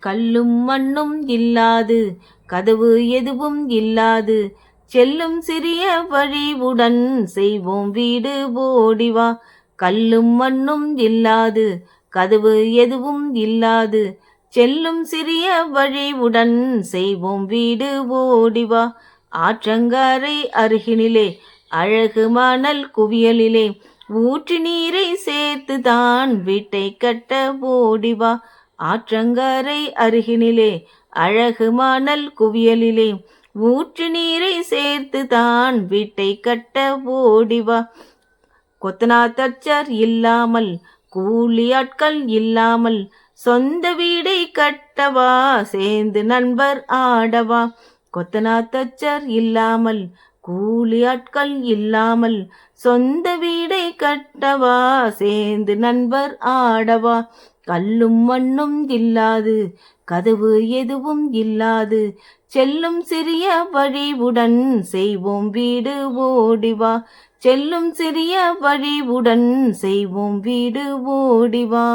கல்லும் மண்ணும் இல்லாது கதவு எதுவும் இல்லாது செல்லும் சிறிய வழிவுடன் செய்வோம் வீடு ஓடிவா. கல்லும் மண்ணும் இல்லாது கதவு எதுவும் இல்லாது செல்லும் சிறிய வழிவுடன் செய்வோம் வீடு ஓடிவா. ஆற்றங்கரை அருகினிலே அழகு மணல் குவியலிலே ஊற்று நீரை சேர்த்து தான் வீட்டை கட்ட ஓடிவா. ஆற்றங்கரை அருகினிலே அழகு மணல் குவியலிலே ஊற்று நீரை சேர்த்து தான் வீட்டை கட்ட ஓடிவா. கொத்தனார் தச்சர் இல்லாமல் கூலி ஆட்கள் இல்லாமல் சொந்த வீடை கட்டவா சேர்ந்து நண்பர் ஆடவா. கொத்தனார் தச்சர் இல்லாமல் கூலி ஆட்கள் இல்லாமல் சொந்த வீடை கட்டவா சேர்ந்து நண்பர் ஆடவா. கல்லும் மண்ணும் இல்லாது கதவு எதுவும் இல்லாது செல்லும் சிறிய வழிவுடன் செய்வோம் வீடு ஓடிவா. செல்லும் சிறிய வழிவுடன் செய்வோம் வீடு ஓடிவா.